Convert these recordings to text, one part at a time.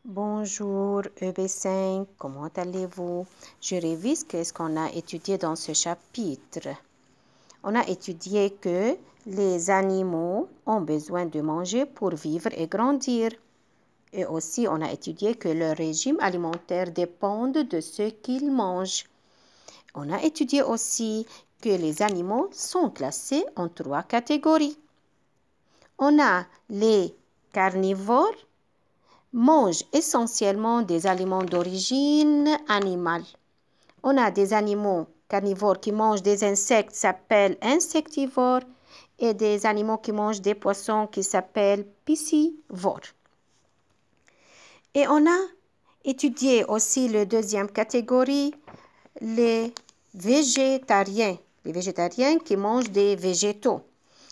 Bonjour EB5, comment allez-vous? Je révise qu'est-ce qu'on a étudié dans ce chapitre. On a étudié que les animaux ont besoin de manger pour vivre et grandir. Et aussi, on a étudié que leur régime alimentaire dépend de ce qu'ils mangent. On a étudié aussi que les animaux sont classés en 3 catégories. On a les carnivores, mangent essentiellement des aliments d'origine animale. On a des animaux carnivores qui mangent des insectes, s'appellent insectivores, et des animaux qui mangent des poissons qui s'appellent piscivores. Et on a étudié aussi la deuxième catégorie, les végétariens. Les végétariens qui mangent des végétaux.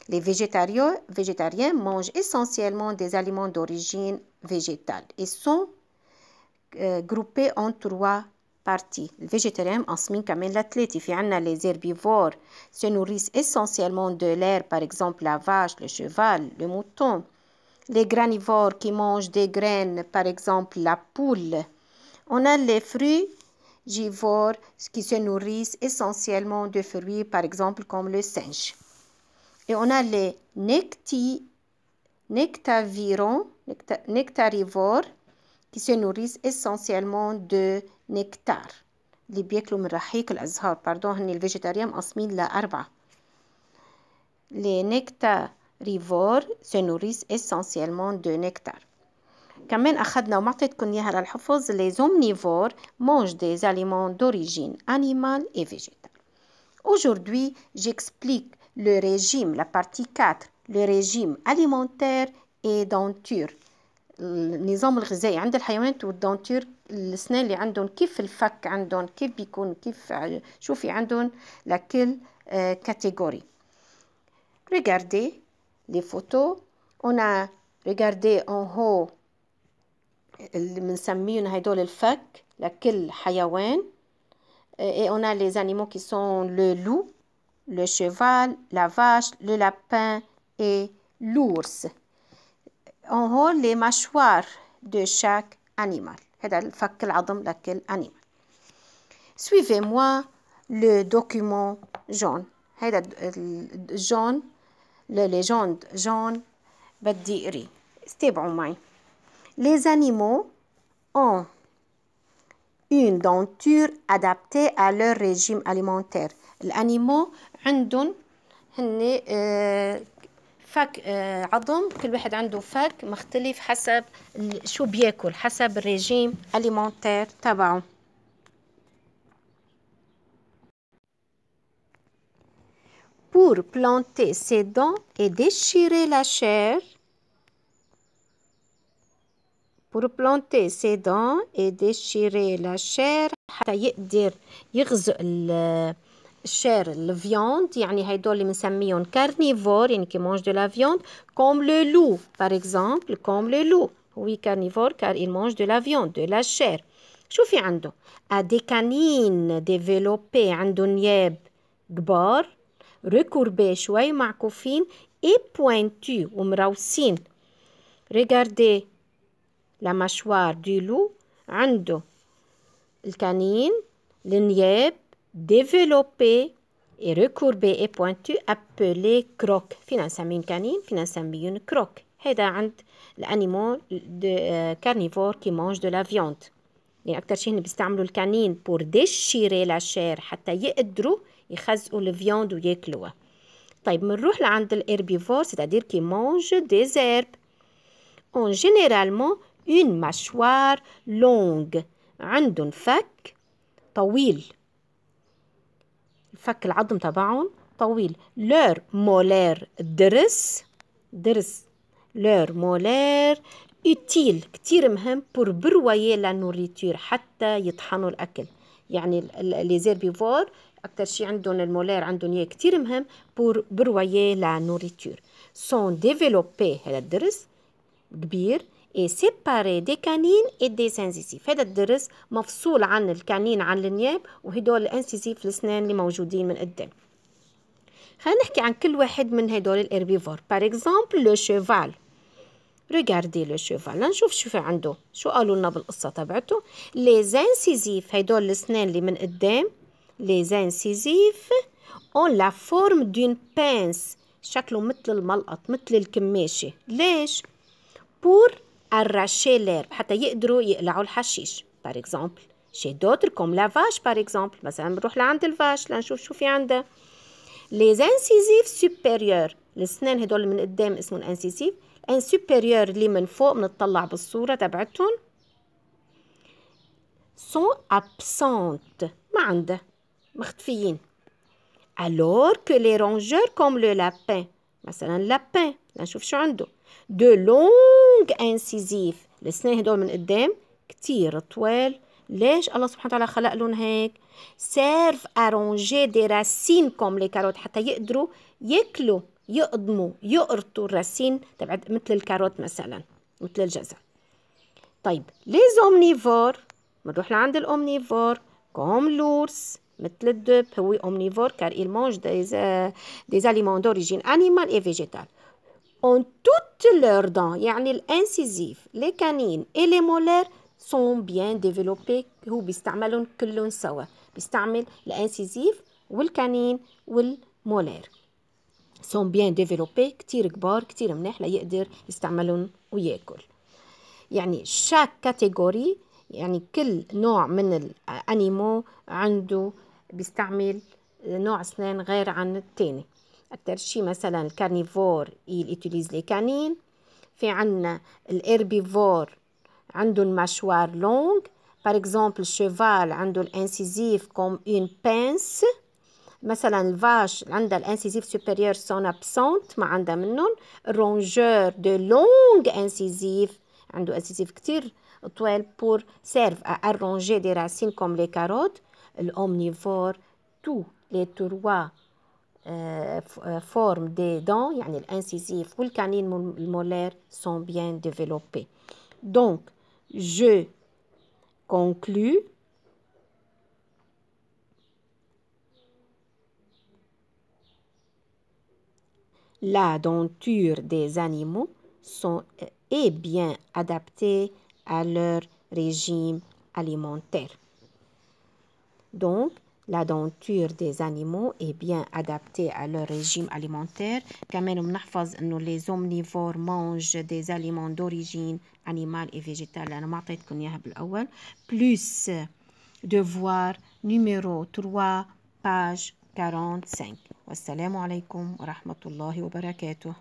Les végétariens mangent essentiellement des aliments d'origine végétale et sont groupés en 3 parties. الفيجيتاريان مقسمين كمان لثلاثة. في عنا les herbivores se nourrissent essentiellement de l'herbe, par exemple la vache, le cheval, le mouton. Les granivores qui mangent des graines, par exemple la poule. On a les frugivores qui se nourrissent essentiellement de fruits, par exemple comme le singe. Et on a les nectarivores qui se nourrissent essentiellement de nectar. اللي بياكلوا من رحيق الأزهار. هن الفيجيتاريان مقسمين ل4. Les nectarivores se nourrissent essentiellement de nectar. كمان أخذنا ومعطيتكم إياها للحفظ. Les omnivores mangent des aliments d'origine animale et végétale. Aujourd'hui, j'explique le régime, la partie 4, le régime alimentaire et denture. النظام الغذائي عند الحيوانات والدنتور الأسنان اللي عندهم كيف الفك عندهم كيف بيكون كيف شو في عندهم لكل catégorie. Regardez les photos. On a regardé en haut اللي بنسميهم هدول الفك لكل حيوان. Et on a les animaux qui sont le loup, le cheval, la vache, le lapin et l'ours. En haut, les mâchoires de chaque animal. هذا الفك العظم لكل animal. Suivez-moi le document jaune. هذا الجون le légende jaune بدي أقري. استبعوا معي. Les animaux ont une denture adaptée à leur régime alimentaire. الأنيمو عندهم هن فك عظم. كل واحد عنده فك مختلف حسب شو بياكل حسب الرجيم alimentaire تبعه. Pour planter ses dents et déchirer la chair. Pour planter ses dents et déchirer la chair حتى يقدر يغزق الشير الفياند. يعني هيدول اللي بنسميهم carnivore يعني qui mange de la viande comme le loup par exemple comme le loup. Oui carnivore car il mange de la viande de la chair. شو في عنده؟ a des canines développées عنده نياب كبار recourbés شوي معكوفين et pointus ومروسين. Regardez la mâchoire du loup عنده الكانين النياب développé et recourbé et pointu appelé croc. فينا نسميهم كانين فينا نسميهم croc. هذا عند الانيمال carnivore qui mange de la viande. يعني أكتر شيء بيستعملوا الكانين pour déchirer la chair حتى يقدروا يخزقوا الفياند وياكلوها. طيب بنروح لعند الهربيفور c'est-à-dire qui mange des herbes. ont généralement une mâchoire longue. عندهم فك طويل. الفك العظم تبعهم طويل. leur molaire ضرس leur molaire utile كتير مهم pour broyer la nourriture حتى يطحنوا الأكل. يعني les herbivores أكتر شيء عندهم المولير عندهم إياه كتير مهم pour broyer la nourriture. sont développés هذا الضرس كبير et séparé des canines et des incisives. هذا الضرس مفصول عن الكانين عن النياب وهدول الانسيزيف الاسنان اللي موجودين من قدام. خلينا نحكي عن كل واحد من هدول الهربيفور. par exemple le cheval. Regardez le cheval. نشوف شو في عنده. شو قالوا لنا بالقصة تبعته. Les incisifs هيدول الأسنان اللي من قدام. Les incisifs ont la forme d'une pince. شكله مثل الملقط مثل الكماشة. ليش؟ pour arracher l'herbe حتى يقدروا يقلعوا الحشيش. par exemple chez d'autres comme la vache par exemple. مثلا بنروح لعند الفاش لنشوف شو في عندها. les incisifs supérieurs الأسنان هدول من قدام اسمهم انسيسيف. ان supérieur اللي من فوق بنطلع بالصورة تبعتهم sont absentes ما عندها مختفيين. alors que les rongeurs comme le lapin مثلا lapin لنشوف شو عنده de longues incisives الأسنان هدول من قدام كتير طوال. ليش الله سبحانه وتعالى خلق لهم هيك؟ servent à ronger des racines comme les carottes حتى يقدروا ياكلوا يقضموا يقرطوا الراسين تبع مثل الكاروت مثلا مثل الجزر. طيب les omnivores بنروح لعند الأومنيفور comme l'ours مثل الدب هو omnivore car il mange des aliments d'origine animale et végétale. ont toutes leurs dents يعني الانسيزيف les canines et les molaires sont bien développés. هو بيستعملهم كلهم سوا بيستعمل الانسيزيف والكانين والمولير sont bien développés كتير كبار كتير منيح ليقدر يستعملهم وياكل. يعني chaque كاتيجوري يعني كل نوع من الانيمو عنده بيستعمل نوع اسنان غير عن التاني. أكتر شي مثلا الكارنيفور يutilize les canines. في عنا الهربيفور عنده المشوار لونج. par exemple الشيفال عنده الانسيزيف comme une pince. مثلا الفاش عندها الانسيزيف supérieur sont absentes ما عندها منهم. الرونجور de longue incisive عنده انسيزيف كتير طوال pour serve à arranger des racines comme les carottes. الأومنيفور tous les trois formes des dents يعني الانسيزيف والcanine المolaire sont bien développés. donc je conclus la denture des animaux est bien adaptée à leur régime alimentaire. Donc, la denture des animaux est bien adaptée à leur régime alimentaire. كمان بنحفظ إنه les omnivores mangent des aliments d'origine animale et végétale. أنا ما أعطيتكم إياها بالأول. plus devoir numéro 3 page 45. والسلام عليكم ورحمة الله وبركاته.